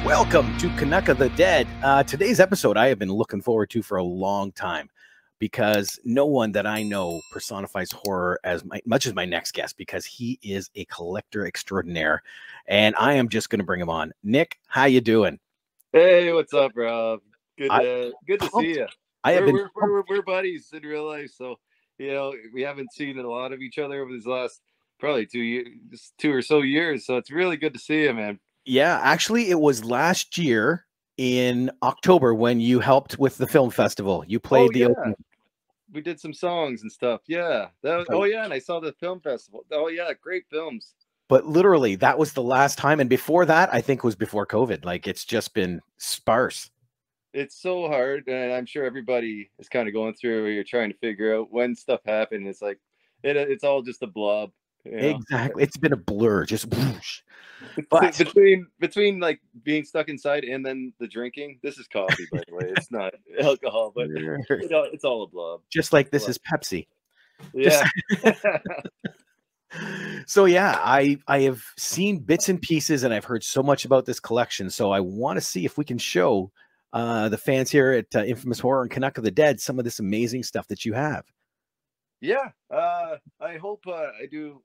Welcome to Canuck the Dead. Today's episode I have been looking forward to for a long time because no one that I know personifies horror as much as my next guest, because he is a collector extraordinaire, and I am just going to bring him on. Nick, how you doing? Hey, what's up, Rob? Good to see you. We're buddies in real life, so we haven't seen a lot of each other over these last probably 2 years, 2 or so years. So it's really good to see you, man. Yeah, actually, it was last year in October when you helped with the film festival. You played the opening. We did some songs and stuff. Yeah. And I saw the film festival. Oh yeah, great films. But literally, that was the last time. And before that, I think was before COVID. Like, it's just been sparse. It's so hard. And I'm sure everybody is kind of going through where you're trying to figure out when stuff happened. It's like, it's all just a blob. Exactly. It's been a blur. Just whoosh. But between like being stuck inside and then the drinking, this is coffee, by the way. It's not alcohol, but it's all a blob. Just like this is Pepsi. Yeah. So yeah, I have seen bits and pieces, and I've heard so much about this collection. So I want to see if we can show the fans here at Infamous Horror and Canuck of the Dead some of this amazing stuff that you have. Yeah, I hope I do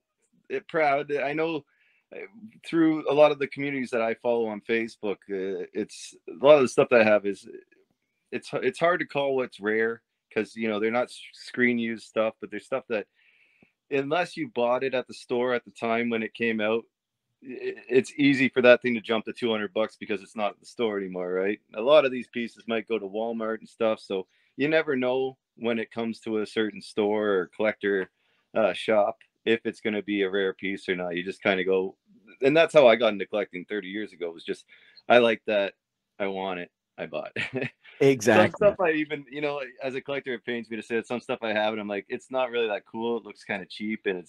it proud. I know through a lot of the communities that I follow on Facebook, it's a lot of the stuff that I have is it's hard to call what's rare because they're not screen used stuff, but there's stuff that unless you bought it at the store at the time when it came out, it's easy for that thing to jump to $200 because it's not at the store anymore, right? A lot of these pieces might go to Walmart and stuff, so you never know when it comes to a certain store or collector shop if it's going to be a rare piece or not. You just kind of go, and that's how I got into collecting 30 years ago. Was just I like that, I want it, I bought. Exactly. Some stuff I even as a collector, it pains me to say that some stuff I have and I'm like, it's not really that cool. It looks kind of cheap and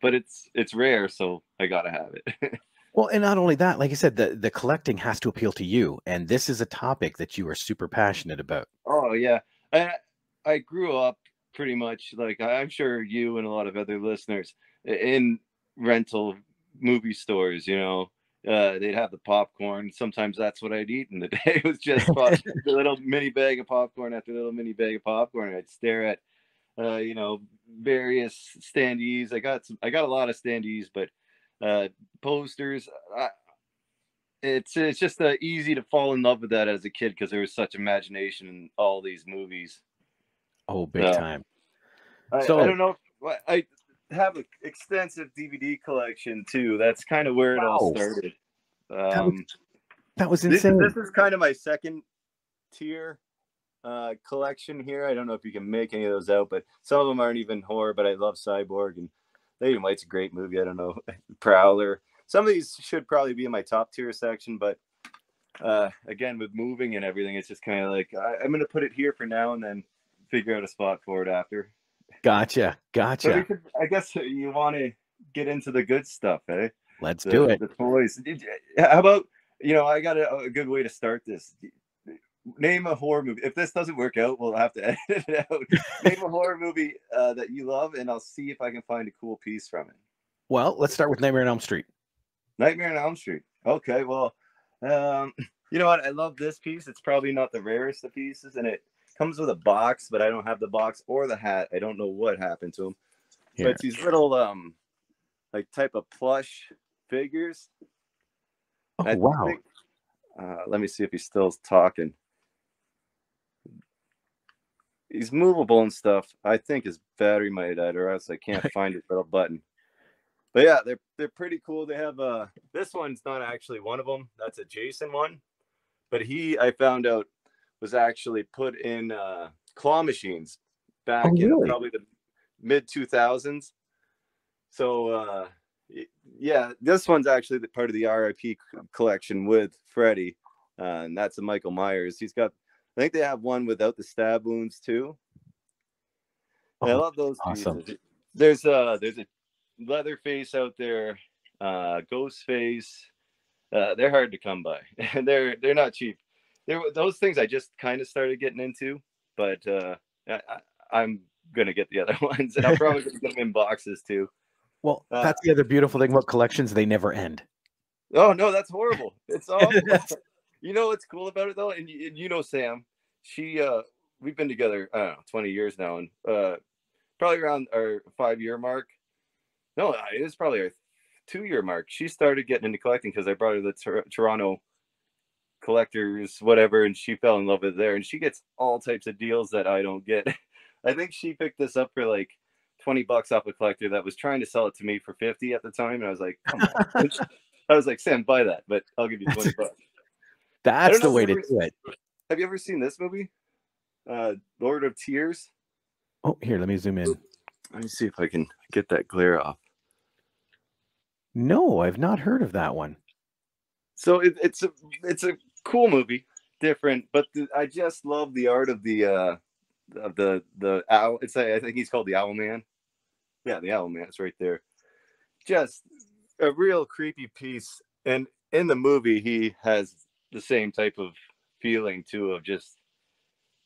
it's rare, so I gotta have it. Well, and not only that, like I said, the collecting has to appeal to you, and this is a topic that you are super passionate about. Oh yeah, I grew up pretty much like I'm sure you and a lot of other listeners in rental movie stores. They'd have the popcorn. Sometimes that's what I'd eat in the day. It was just a little mini bag of popcorn after a little mini bag of popcorn. I'd stare at various standees. I got a lot of standees, but posters. It's just easy to fall in love with that as a kid because there was such imagination in all these movies. Oh, big time. I don't know. I have an extensive DVD collection too. That's kind of where it all started. That was insane. This is kind of my second tier collection here. I don't know if you can make any of those out, but some of them aren't even horror. But I love Cyborg, and Lady in White's a great movie. I don't know, Prowler. Some of these should probably be in my top tier section, but again, with moving and everything, it's just kind of like I'm going to put it here for now, and then figure out a spot for it after. Gotcha. So I guess you want to get into the good stuff, eh? Let's do it. The toys. How about, I got a good way to start this. Name a horror movie. If this doesn't work out, we'll have to edit it out. Name a horror movie that you love, and I'll see if I can find a cool piece from it. Well, let's start with Nightmare on Elm Street. Nightmare on Elm Street. Okay, well, you know what? I love this piece. It's probably not the rarest of pieces, and it comes with a box, but I don't have the box or the hat. I don't know what happened to them. Here. But it's these little like type of plush figures. Oh, wow. Let me see if he's still talking. He's movable and stuff. I think his battery might die, or else I can't find his little button. But yeah, they're pretty cool. They have this one's not actually one of them. That's a Jason one. But I found out, was actually put in claw machines back in probably the mid 2000s. So yeah, this one's actually part of the RIP collection with Freddy, and that's a Michael Myers. He's got, I think they have one without the stab wounds too. I love those awesome pieces. There's a Leatherface out there, Ghostface. They're hard to come by. They're not cheap. Those things I just kind of started getting into, but I'm gonna get the other ones, and I'm probably gonna get them in boxes too. Well, that's the other beautiful thing about collections; they never end. Oh no, that's horrible. It's awful. You know what's cool about it though, and you know Sam, she we've been together I don't know 20 years now, and probably around our 5-year mark. No, it was probably our 2-year mark. She started getting into collecting because I brought her the Toronto collectors, whatever, and she fell in love with it there. And she gets all types of deals that I don't get. I think she picked this up for like $20 off a collector that was trying to sell it to me for 50 at the time, and I was like, come on. I was like, Sam, buy that, but I'll give you $20. That's the way to do it. Have you ever seen this movie? Lord of Tears? Oh, here, let me zoom in. Let me see if I can get that glare off. No, I've not heard of that one. So it's a cool movie, different, but I just love the art of the owl. I think he's called the Owl Man. Yeah, the Owl Man. It's right there. Just a real creepy piece. And in the movie, he has the same type of feeling too, of just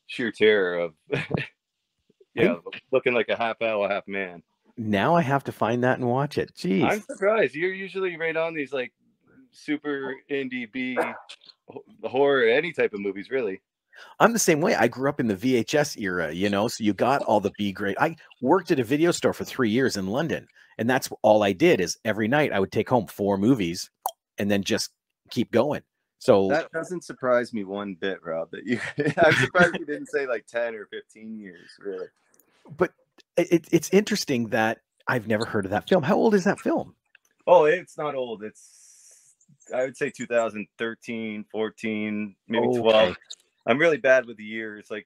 sheer terror of looking like a half owl, half man. Now I have to find that and watch it. Jeez. I'm surprised. You're usually right on these like super indie B horror, any type of movies, really. I'm the same way. I grew up in the VHS era, you know, so you got all the B grade. I worked at a video store for 3 years in London, and that's all I did is every night I would take home 4 movies and then just keep going. So that doesn't surprise me one bit, Rob, that you I'm surprised you didn't say like 10 or 15 years, really. But it's interesting that I've never heard of that film. How old is that film? Oh, it's not old. It's, I would say 2013, 14, maybe 12. Okay. I'm really bad with the years. Like,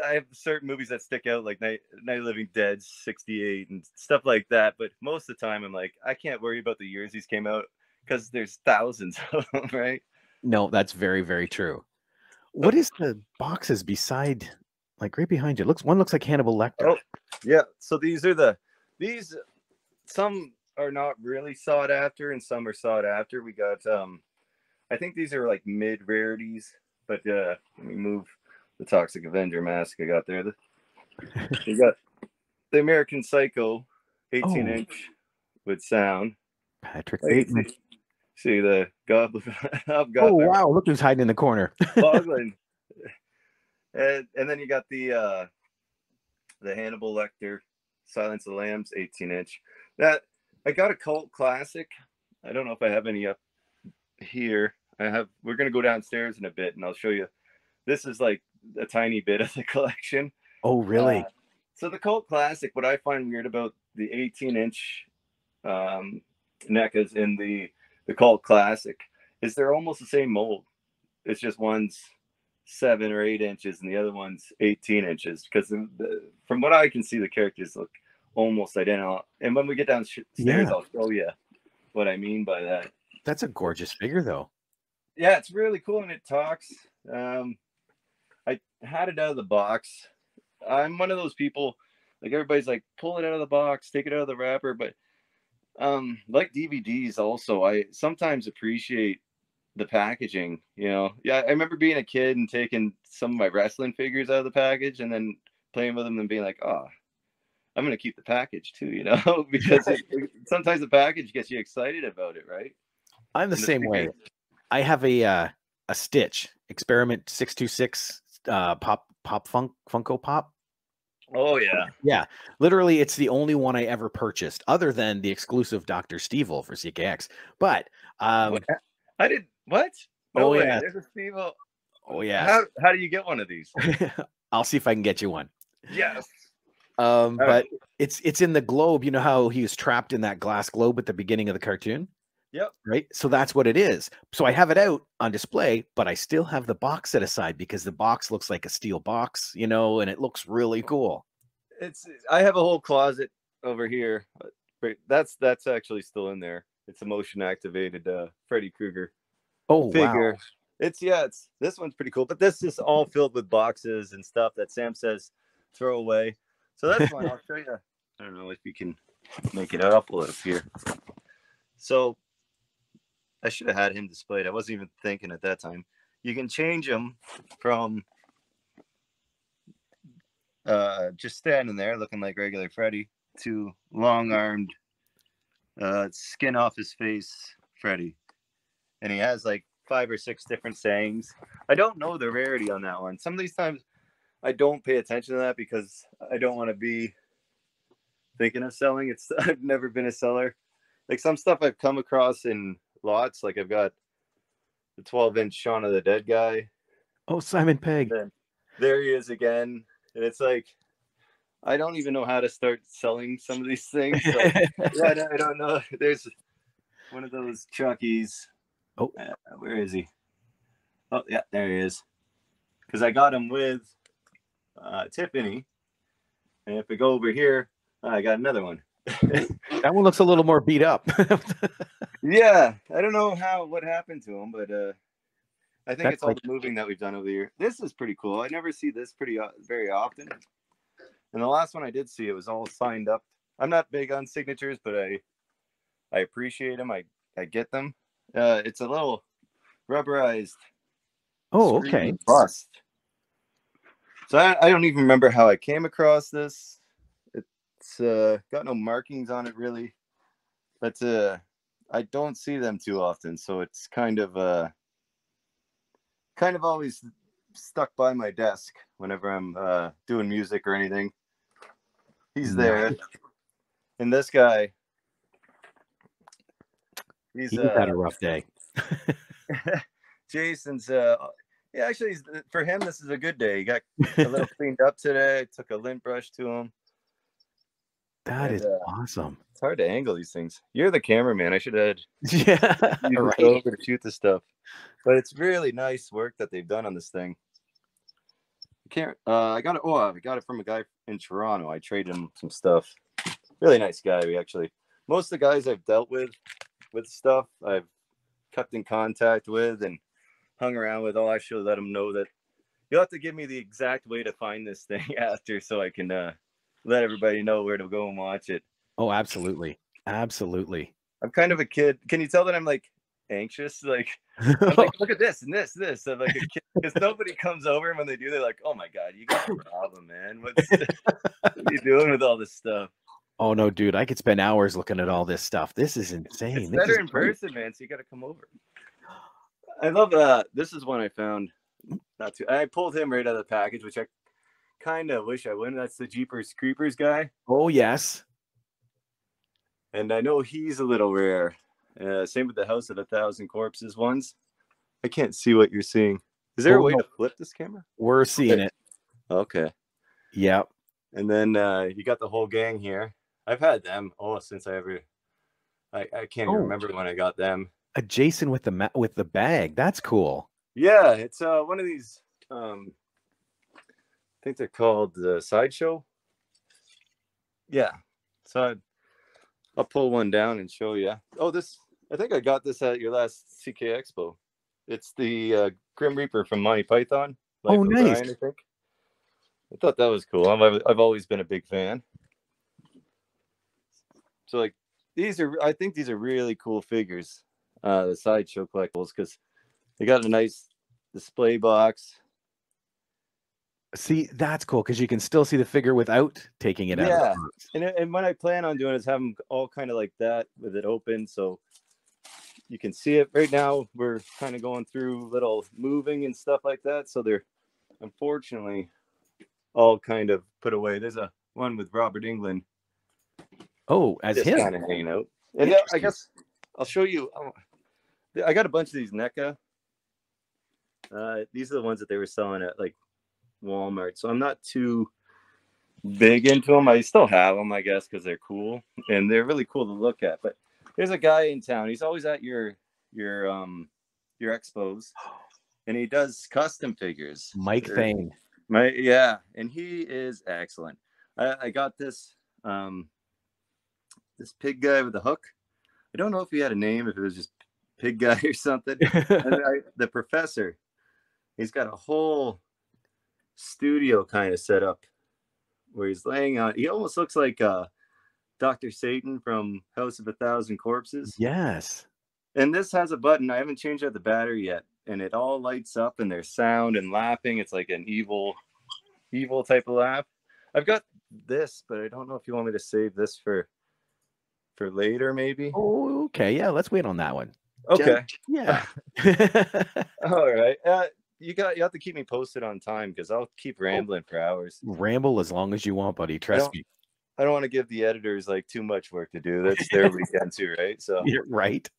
I have certain movies that stick out, like Night of the Living Dead, 68, and stuff like that. But most of the time, I'm like, I can't worry about the years these came out because there's thousands of them, right? No, that's very, very true. What is the boxes beside, like right behind you? One looks like Hannibal Lecter. Oh, yeah. So these some are not really sought after, and some are sought after. We got I think these are like mid rarities, but let me move the Toxic Avenger mask I got there. You got the American Psycho 18-inch with sound. Patrick Bateman. See the Goblin. Oh wow! Look who's hiding in the corner. Boggling. And then you got the Hannibal Lecter Silence of the Lambs 18-inch. That I got a cult classic. I don't know if I have any up here. We're gonna go downstairs in a bit, and I'll show you. This is like a tiny bit of the collection. Oh really? So the cult classic. What I find weird about the 18-inch NECAs in the cult classic is they're almost the same mold. It's just one's 7 or 8 inches and the other one's 18 inches, because from what I can see, the characters look almost identical. And when we get downstairs, I'll show you what I mean by that. That's a gorgeous figure, though. Yeah, it's really cool, and it talks. I had it out of the box. I'm one of those people, like everybody's like, pull it out of the box, take it out of the wrapper, but like DVDs also, I sometimes appreciate the packaging, you know. Yeah, I remember being a kid and taking some of my wrestling figures out of the package and then playing with them and being like, oh, I'm gonna keep the package too, you know, because sometimes the package gets you excited about it, right? I'm the same way. I have a Stitch Experiment 626 Funko Pop. Oh yeah, yeah. Literally, it's the only one I ever purchased, other than the exclusive Dr. Steve-O for CKX. But I did what? No way. Yeah, there's a Steve-O. Oh yeah. How do you get one of these? I'll see if I can get you one. Yes. But it's in the globe. You know how he was trapped in that glass globe at the beginning of the cartoon? Yep. Right. So that's what it is. So I have it out on display, but I still have the box set aside because the box looks like a steel box, you know, and it looks really cool. I have a whole closet over here. That's actually still in there. It's a motion activated Freddy Krueger figure. Wow. It's this one's pretty cool, but this is all filled with boxes and stuff that Sam says throw away. So that's fine. I'll show you. I don't know if you can make it up a little here. So I should have had him displayed. I wasn't even thinking at that time. You can change him from just standing there looking like regular Freddy to long-armed skin off his face Freddy. And he has like 5 or 6 different sayings. I don't know the rarity on that one. Some of these times I don't pay attention to that because I don't want to be thinking of selling. I've never been a seller. Like some stuff I've come across in lots. Like I've got the 12-inch Shaun of the Dead guy. Oh, Simon Pegg. Then there he is again. And it's like, I don't even know how to start selling some of these things. So, yeah, I don't know. There's one of those Chuckies. Oh, where is he? Oh, yeah, there he is. Because I got him with Tiffany. And if we go over here, I got another one. That one looks a little more beat up. Yeah, I don't know what happened to him, but I think it's all like the moving that we've done over the year. This is pretty cool. I never see this very often. And the last one I did see, it was all signed up. I'm not big on signatures, but I appreciate them. I get them. It's a little rubberized. Oh, okay. Bust. So I don't even remember how I came across this. It's got no markings on it really, but I don't see them too often. So it's kind of always stuck by my desk whenever I'm doing music or anything. He's there. And this guy, he's had a rough day. Jason's yeah, actually for him this is a good day. He got a little cleaned up today. I took a lint brush to him. That is awesome. It's hard to angle these things. You're the cameraman. I should have right over to shoot the stuff. But it's really nice work that they've done on this thing. I got it from a guy in Toronto. I traded him some stuff. Really nice guy. Most of the guys I've dealt with stuff I've kept in contact with and hung around with. I'll actually let them know that you'll have to give me the exact way to find this thing after so I can let everybody know where to go and watch it. Oh, absolutely. Absolutely. I'm kind of a kid. Can you tell that I'm like anxious? Like, I'm like, look at this and this. I'm like a kid because nobody comes over, and when they do, they're like, "Oh my god, you got a problem, man. What are you doing with all this stuff?" Oh no, dude, I could spend hours looking at all this stuff. This is insane. It's better in person, man. So you got to come over. I love this is one I found. I pulled him right out of the package, which I kind of wish I wouldn't. That's the Jeepers Creepers guy. Oh yes. And I know he's a little rare. Same with the House of 1,000 Corpses ones. I can't see what you're seeing. Is there a way to flip this camera? We're seeing it. Okay. Yep. And then you got the whole gang here. I've had them since I can't even remember when I got them. A Jason with the bag. That's cool. Yeah, it's one of these. I think they're called the Sideshow. Yeah. So I'll pull one down and show you. Oh, I think I got this at your last CK Expo. It's the Grim Reaper from Monty Python. Life of nice. Brian, I think. I thought that was cool. I've always been a big fan. So like I think these are really cool figures. The Sideshow collectibles, because they got a nice display box. See, that's cool because you can still see the figure without taking it out. Yeah, and what I plan on doing is have them all kind of like that with it open, so you can see it. Right now, we're kind of going through little moving and stuff like that, so they're unfortunately all kind of put away. There's a one with Robert Englund. Oh, as him kind of hanging out. And I guess I'll show you. I got a bunch of these NECA. These are the ones that they were selling at like Walmart, so I'm not too big into them. I still have them, I guess, because they're cool and they're really cool to look at. But there's a guy in town. He's always at your expos, and he does custom figures. Mike Thane. And he is excellent. I got this this pig guy with the hook. I don't know if he had a name, if it was just pig guy or something. The professor, he's got a whole studio kind of set up where he's laying on. He almost looks like Dr. Satan from House of 1,000 Corpses. Yes. And this has a button. I haven't changed out the battery yet, and it all lights up, and there's sound and laughing. It's like an evil type of laugh. I've got this, but I don't know if you want me to save this for later, maybe. Oh, okay. Yeah, let's wait on that one. Okay. Yeah. All right. You have to keep me posted on time because I'll keep rambling for hours. Ramble as long as you want, buddy. Trust me. I don't want to give the editors like too much work to do. That's their weekend too, right? So You're right.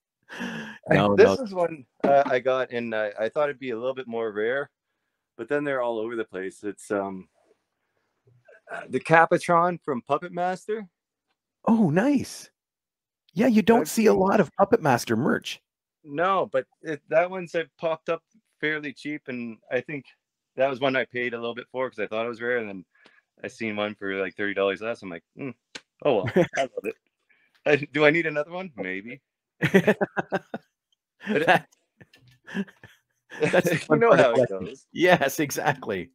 No, this is one I got, and I thought it'd be a little bit more rare, but then they're all over the place. It's the Kappatron from Puppet Master. Oh, nice. Yeah, you don't see a lot of Puppet Master merch. No, but that one's popped up fairly cheap, and I think that was one I paid a little bit for because I thought it was rare, and then I seen one for like $30 less. I'm like, oh well, I love it. Do I need another one? Maybe. That's you know how it goes. Yes, exactly.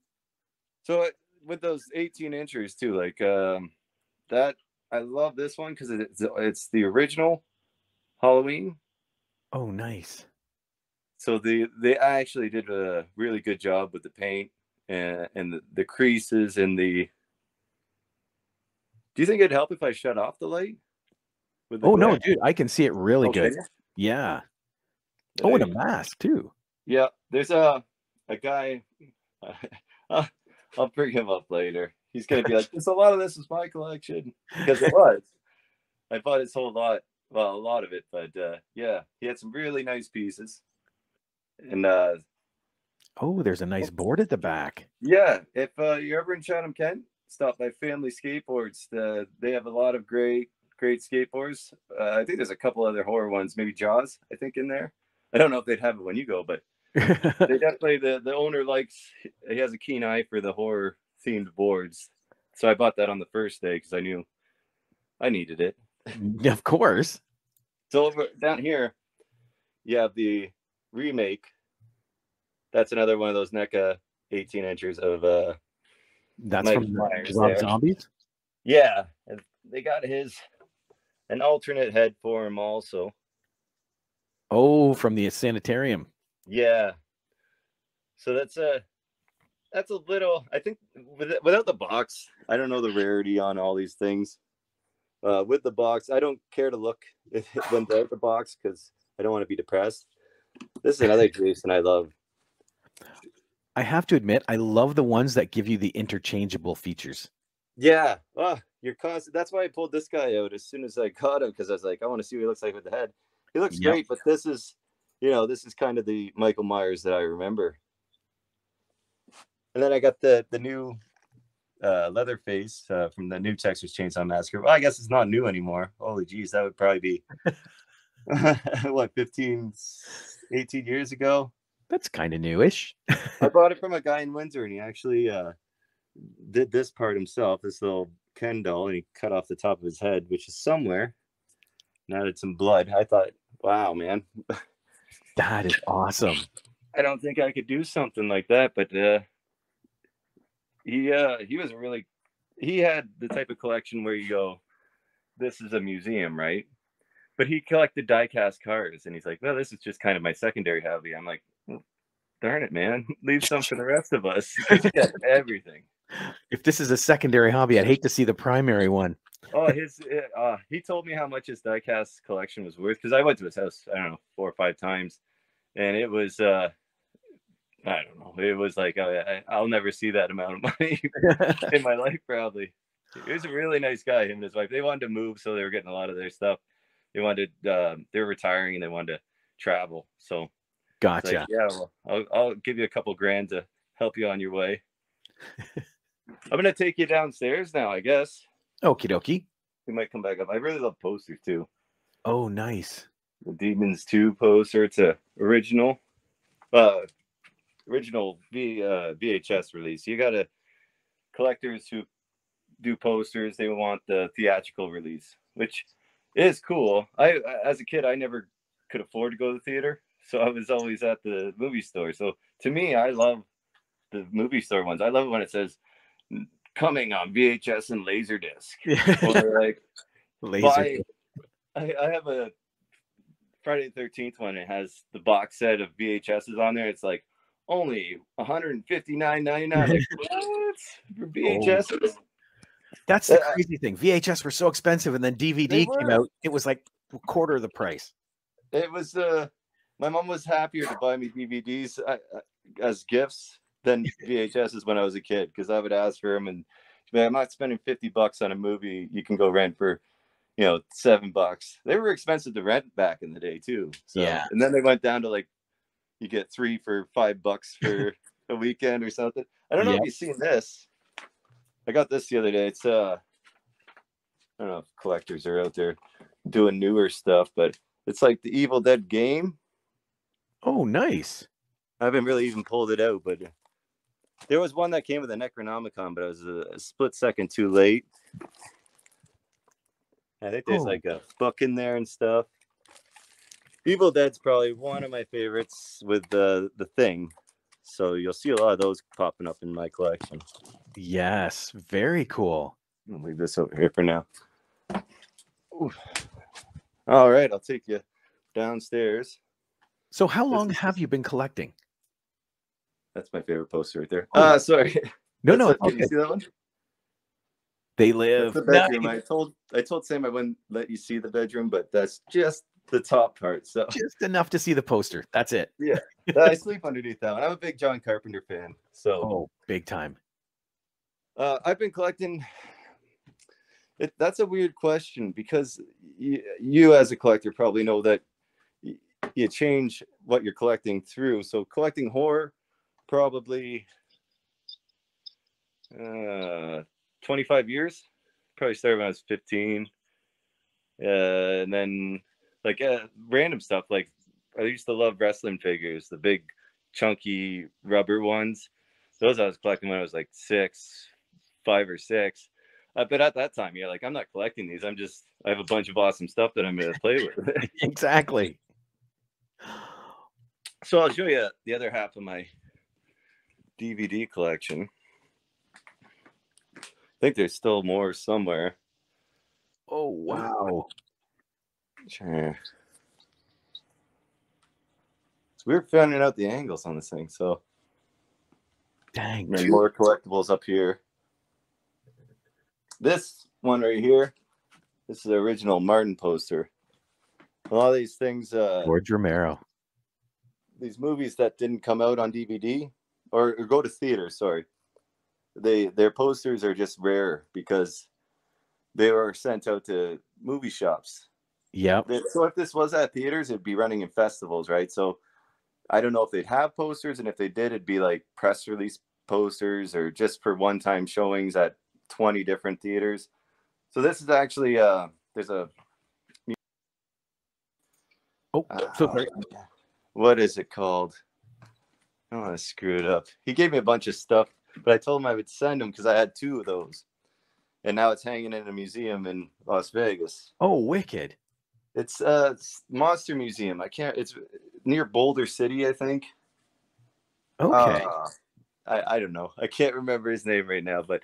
So with those 18 inches too, like that, I love this one because it's the original Halloween. Oh, nice. So they actually did a really good job with the paint and the creases and the. Do you think it'd help if I shut off the light? Oh no, dude, I can see it really good. Yeah. Oh, and a mask too. Yeah, there's a guy. I'll bring him up later. He's gonna be like, "There's a lot of this is my collection," because it was. I bought his whole lot. Well, a lot of it, but yeah, he had some really nice pieces. And oh, there's a nice board at the back. Yeah, if you're ever in Chatham-Kent, stop by Family Skateboards. They have a lot of great skateboards. I think there's a couple other horror ones, maybe Jaws, I think, in there. I don't know if they'd have it when you go, but they definitely, the owner he has a keen eye for the horror themed boards. So I bought that on the first day because I knew I needed it. Of course. So over down here, you have the remake. That's another one of those NECA 18 inches of that's Mike from Rob Zombies. Yeah, and they got an alternate head for him also. Oh, from the sanitarium. Yeah. So that's a little. I think without the box, I don't know the rarity on all these things. With the box, I don't care to look when they're at the box because I don't want to be depressed. This is another Jason I love. I have to admit, I love the ones that give you the interchangeable features. Yeah. Oh, you're constant. That's why I pulled this guy out as soon as I got him because I was like, I want to see what he looks like with the head. He looks great, but this is kind of the Michael Myers that I remember. And then I got the new Leatherface from the new Texas Chainsaw Massacre. Well, I guess it's not new anymore. Holy geez, that would probably be what, 15, 18 years ago? That's kind of newish. I bought it from a guy in Windsor, and he actually did this part himself, this little Ken doll, and he cut off the top of his head, which is somewhere, and added some blood. I thought, wow, man. That is awesome. I don't think I could do something like that, but he was he had the type of collection where you go, this is a museum, right? But he collected die-cast cars, and he's like, well, this is just kind of my secondary hobby. I'm like, darn it, man, leave some for the rest of us. He got everything. If this is a secondary hobby, I'd hate to see the primary one. Oh, he told me how much his die-cast collection was worth because I went to his house, I don't know, 4 or 5 times, and it was I don't know, it was like I'll never see that amount of money in my life probably. He was a really nice guy, him and his wife. They wanted to move, so they were getting a lot of their stuff. They wanted they were retiring and they wanted to travel, so gotcha. Like, yeah, well, I'll give you a couple grand to help you on your way. I'm gonna take you downstairs now, I guess. Okie dokie. We might come back up. I really love posters too. Oh, nice. The Demons 2 poster. It's a original VHS release. You got collectors who do posters. They want the theatrical release, which is cool. As a kid, I never could afford to go to the theater, so I was always at the movie store. So to me, I love the movie store ones. I love it when it says coming on VHS and Laserdisc. Or like I have a Friday the 13th one. It has the box set of VHSs on there. It's like only $159.99. Like, what? For VHSs? Oh. That's the crazy thing. VHS were so expensive, and then DVD came out. It was like a quarter of the price. It was my mom was happier to buy me DVDs as gifts than VHSs when I was a kid, because I would ask for them and she'd be like, I'm not spending $50 on a movie you can go rent for, you know, $7. They were expensive to rent back in the day too. So Yeah. and then they went down to like you get 3 for $5 for a weekend or something. I don't know if you've seen this. I got this the other day. It's I don't know if collectors are out there doing newer stuff, but it's like the Evil Dead game. Oh, nice. I haven't really even pulled it out, but there was one that came with a Necronomicon, but I was a split second too late. I think there's like a book in there and stuff. Evil Dead's probably one of my favorites with the Thing. So you'll see a lot of those popping up in my collection. Yes, very cool. I'll leave this over here for now. Ooh. All right, I'll take you downstairs. So how long have you been collecting? That's my favorite poster right there. Sorry. No. Can you see that one? They live. That's the bedroom. I told Sam I wouldn't let you see the bedroom, but that's just the top part. So just enough to see the poster. That's it. Yeah. I sleep underneath that one. I'm a big John Carpenter fan. So big time. I've been collecting. That's a weird question, because you as a collector probably know that you change what you're collecting through. So collecting horror, probably 25 years. Probably started when I was 15. And then like random stuff. Like I used to love wrestling figures, the big chunky rubber ones. Those I was collecting when I was like 5 or 6. But at that time, like, I'm not collecting these. I have a bunch of awesome stuff that I'm going to play with. Exactly. So I'll show you the other half of my DVD collection. I think there's still more somewhere. Oh, wow. Sure. It's weird finding out the angles on this thing. So, dang. More collectibles up here. This one right here, this is the original Martin poster. A lot of these things, George Romero. These movies that didn't come out on DVD or go to theater, sorry. Their posters are just rare because they were sent out to movie shops. Yep. So if this was at theaters, it'd be running in festivals, right? So I don't know if they'd have posters, and if they did, it'd be like press release posters or just for one-time showings at 20 different theaters. So this is actually there's a what is it called? I don't want to screw it up. He gave me a bunch of stuff, but I told him I would send them because I had 2 of those, and now it's hanging in a museum in Las Vegas. Oh, wicked! It's Monster Museum. It's near Boulder City, I think. Okay. I don't know. I can't remember his name right now, but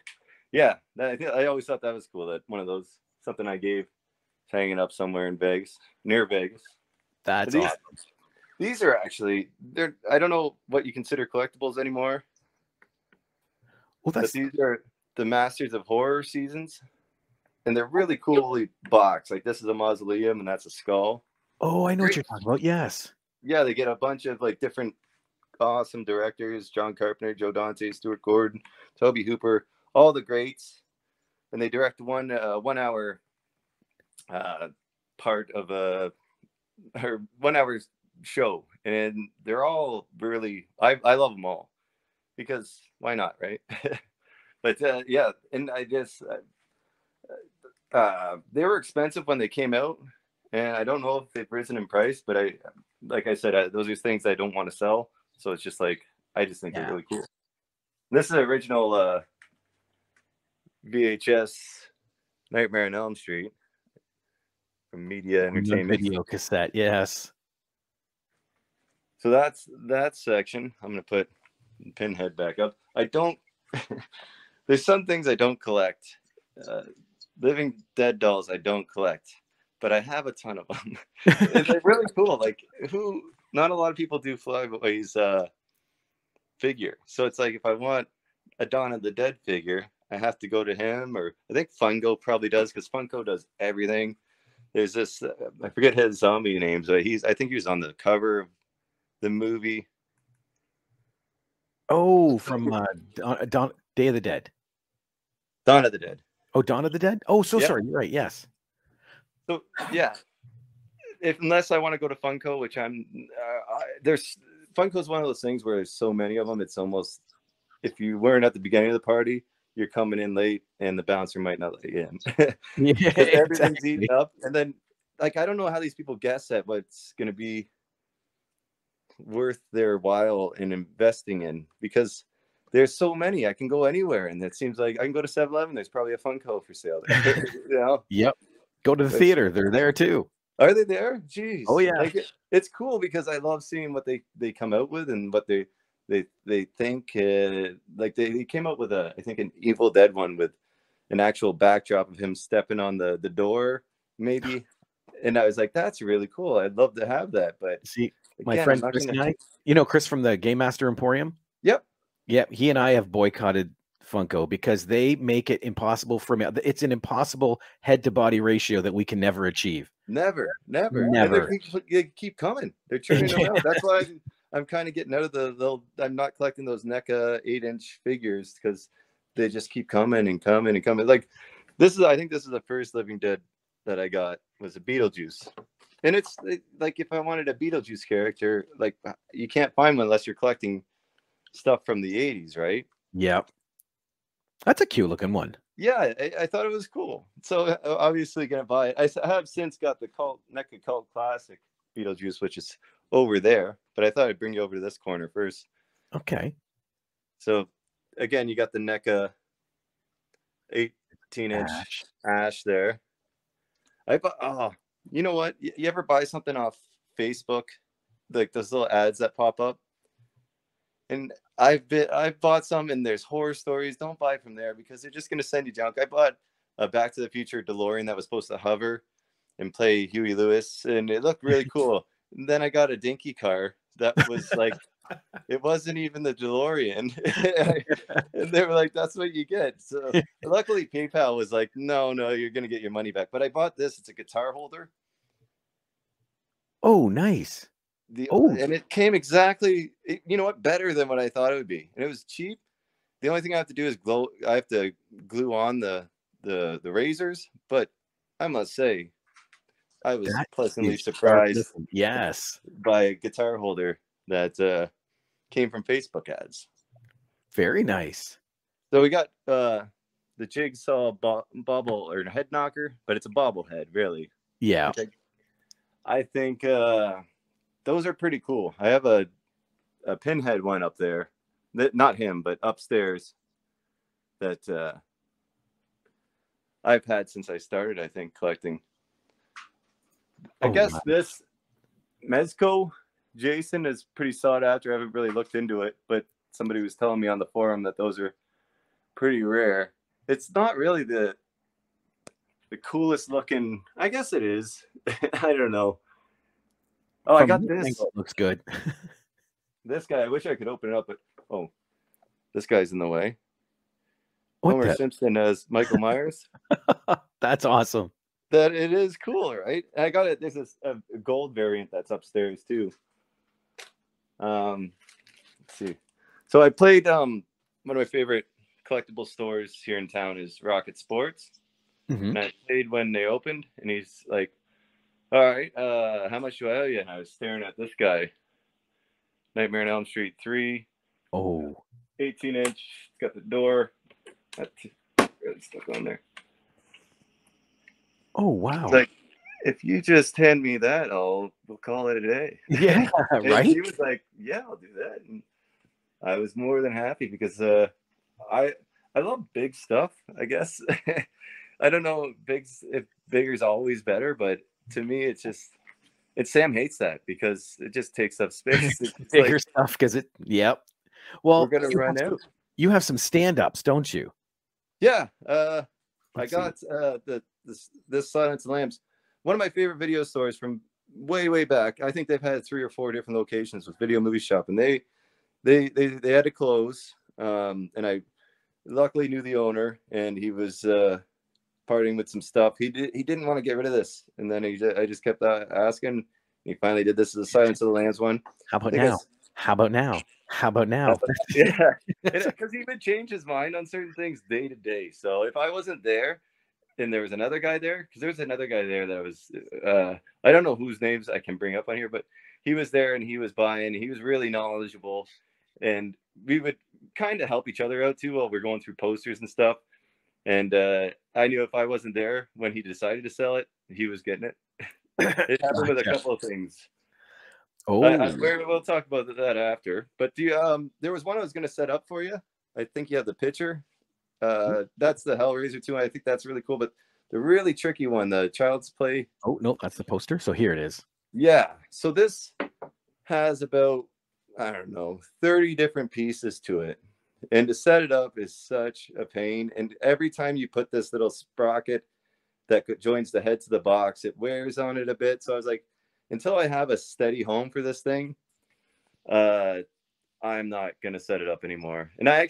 yeah, I always thought that was cool. That one of those, something I gave, hanging up somewhere in Vegas, near Vegas. That's awesome. These are actually, I don't know what you consider collectibles anymore. Well, but these are the Masters of Horror seasons, and they're really coolly boxed. Like this is a mausoleum, and that's a skull. Oh, I know what you're talking about. Yes. Yeah, they get a bunch of like different awesome directors: John Carpenter, Joe Dante, Stuart Gordon, Toby Hooper, all the greats, and they direct one 1 hour part of a 1 hour show, and they're all really I love them all because why not, right? But yeah, and I just they were expensive when they came out, and I don't know if they've risen in price, but like I said, those are things I don't want to sell, so it's just like I just think they're really cool. This is the original VHS Nightmare on Elm Street from Media Entertainment. Video cassette, yes. So that's that section. I'm going to put Pinhead back up. I don't, there's some things I don't collect. Living Dead dolls I don't collect, but I have a ton of them. They're really cool. Like not a lot of people do Flyboy's figure. So it's like if I want a Dawn of the Dead figure, I have to go to him, or I think Funko probably does, because Funko does everything. There's this, I forget his zombie names, but I think he was on the cover of the movie. Oh, from Day of the Dead. Dawn of the Dead. Oh, Dawn of the Dead. Oh, so Yeah. sorry. You're right. Yes. So yeah, unless I want to go to Funko, which there's Funko's one of those things where there's so many of them. It's almost, if you weren't at the beginning of the party, you're coming in late, and the bouncer might not let you in. Yeah, because everything's exactly. eaten up. And then, like, I don't know how these people guess at what's going to be worth their while in investing in, because there's so many. I can go anywhere, and it seems like I can go to 7-Eleven. There's probably a Funko for sale there. You know? Yep. Go to the theater. They're there too. Are they there? Jeez. Oh yeah. Like, it's cool because I love seeing what they come out with and what they think. Like they came up with I think an Evil Dead one with an actual backdrop of him stepping on the door, maybe. And I was like, that's really cool. I'd love to have that. But see, again, my friend Chris and I, Chris from the Game Master Emporium. Yep. Yep. He and I have boycotted Funko because they make it impossible for me. It's an impossible head to body ratio that we can never achieve. Never. Never. They keep coming. They're turning them out. That's why I'm kind of getting out of I'm not collecting those NECA 8-inch figures because they just keep coming and coming and coming. Like I think this is the first Living Dead that I got was a Beetlejuice. And it's like, if I wanted a Beetlejuice character, like, you can't find one unless you're collecting stuff from the 80s, right? Yep. That's a cute looking one. Yeah, I thought it was cool. So obviously going to buy it. I have since got the NECA Cult Classic Beetlejuice, which is over there. But I thought I'd bring you over to this corner first. Okay. So again, you got the NECA 18-inch Ash there. You know what? You ever buy something off Facebook, like those little ads that pop up? And I've bought some, and there's horror stories. Don't buy from there because they're just going to send you junk. I bought a Back to the Future DeLorean that was supposed to hover and play Huey Lewis, and it looked really cool. And then I got a dinky car that was like, it wasn't even the DeLorean. And they were like, that's what you get. So luckily PayPal was like, no, you're going to get your money back. But I bought this. It's a guitar holder. Oh, nice. And it came exactly, you know what, better than what I thought it would be. And it was cheap. The only thing I have to do is I have to glue on the razors. But I must say, I was pleasantly surprised. Yes. By a guitar holder that came from Facebook ads. Very nice. So we got the Jigsaw bobble or head knocker, but it's a bobblehead, really. Yeah. I think those are pretty cool. I have a pinhead one up there. Not him, but upstairs that I've had since I started, I think, collecting. I guess this Mezco Jason is pretty sought after. I haven't really looked into it, but somebody was telling me on the forum that those are pretty rare. It's not really the coolest looking. I guess it is. I don't know. Oh, I got this. Looks good. This guy. I wish I could open it up, but this guy's in the way. Homer Simpson as Michael Myers. That's awesome. That it is cool, right? I got it. There's a gold variant that's upstairs too. Let's see. So I played one of my favorite collectible stores here in town is Rocket Sports. And I played when they opened, and he's like, all right, how much do I owe you? And I was staring at this guy. Nightmare on Elm Street 3. 18-inch. It's got the door. That's really stuck on there. Oh, wow. It's like, if you just hand me that, we'll call it a day. Yeah, right? He was like, yeah, I'll do that. And I was more than happy because I love big stuff, I guess. I don't know if bigger's always better, but to me, it's Sam hates that because it just takes up space. It's bigger like, stuff because Well, we're going to run out. You have some stand-ups, don't you? Yeah. I got this Silence of the Lambs. One of my favorite video stores from way back. I think they've had 3 or 4 different locations with Video Movie Shop, and they had to close. And I luckily knew the owner, and he was partying with some stuff. He didn't want to get rid of this, and then I just kept asking. He finally did this as a Silence of the Lambs one. How about now? How about now? How about now? Yeah, because he would change his mind on certain things day to day. So if I wasn't there, and there was another guy there, because there's another guy there that was, I don't know whose names I can bring up on here, but he was there and he was buying. He was really knowledgeable, and we would kind of help each other out too while we're going through posters and stuff. And I knew if I wasn't there when he decided to sell it, he was getting it. It happened with a couple of things. Oh, we'll talk about that after. But do you, there was one I was going to set up for you. I think you have the picture. That's the Hellraiser 2. I think that's really cool. But the really tricky one, the Child's Play. Oh, no, that's the poster. So here it is. Yeah. So this has about, I don't know, 30 different pieces to it. And to set it up is such a pain. And every time you put this little sprocket that joins the head to the box, it wears on it a bit. So I was like, until I have a steady home for this thing, I'm not going to set it up anymore. And I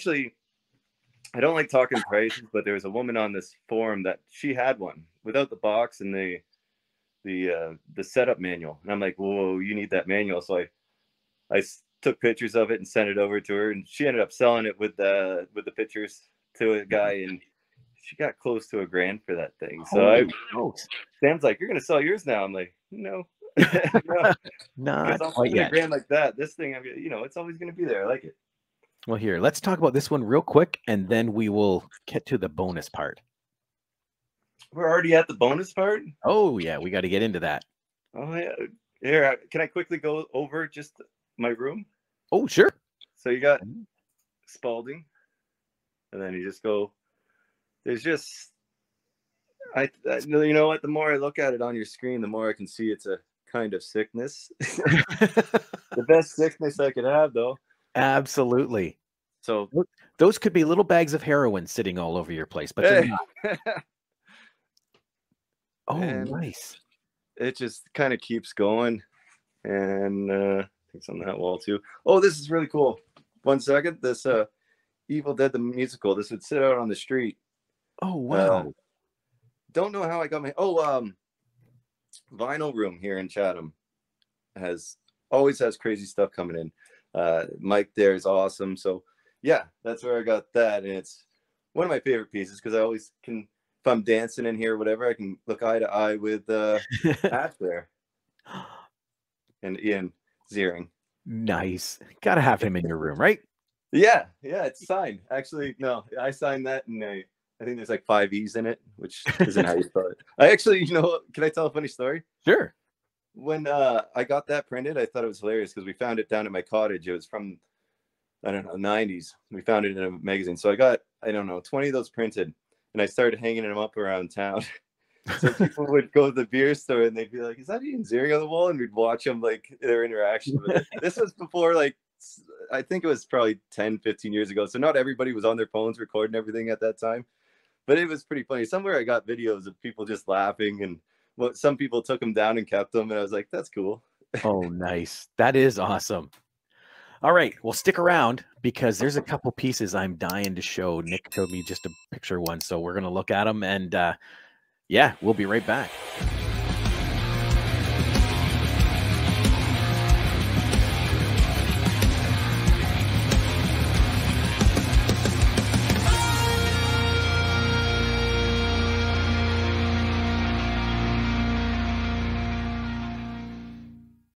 don't like talking prices, but there was a woman on this forum that she had one without the box and the setup manual. And I'm like, whoa, you need that manual. So I took pictures of it and sent it over to her, and she ended up selling it with the pictures to a guy, and she got close to $1,000 for that thing. So Sam's like, you're going to sell yours now. I'm like, no. No. Not quite yet. $1,000 like that. This thing, it's always going to be there. I like it. Well, here, let's talk about this one real quick, and then we will get to the bonus part. We're already at the bonus part? Oh, yeah, we got to get into that. Oh, yeah. Here, can I quickly go over just my room? Oh, sure. So you got Spalding, and then you just go, there's just, you know what, the more I look at it on your screen, the more I can see it's a kind of sickness. The best sickness I could have, though. Absolutely. So those could be little bags of heroin sitting all over your place, but they're not. Oh, and nice. It just kind of keeps going. And I think it's on that wall too. Oh, this is really cool. 1 second. This Evil Dead the musical. This would sit out on the street. Oh, wow. Don't know how I got my vinyl room here in Chatham always has crazy stuff coming in. Mike there is awesome. So yeah, that's where I got that. And it's one of my favorite pieces because I always can, if I'm dancing in here or whatever, I can look eye to eye with Ash there. And Ian Ziering. Nice. Gotta have him in your room, right? Yeah, it's signed. Actually, no, I signed that, and I think there's like 5 E's in it, which isn't how you spell it. I actually, can I tell a funny story? Sure. When I got that printed, I thought it was hilarious because we found it down at my cottage. It was from, I don't know, 90s. We found it in a magazine. So I got, 20 of those printed, and I started hanging them up around town. So people would go to the beer store and they'd be like, is that Ian Ziering on the wall? And we'd watch them, like, their interaction with it. This was before, like, I think it was probably 10, 15 years ago. So not everybody was on their phones recording everything at that time. But it was pretty funny. Somewhere I got videos of people just laughing, and some people took them down and kept them. And I was like, that's cool. Oh, nice. That is awesome. All right. Well, stick around because there's a couple pieces I'm dying to show. Nick showed me just a picture one. So we're going to look at them, and yeah, we'll be right back.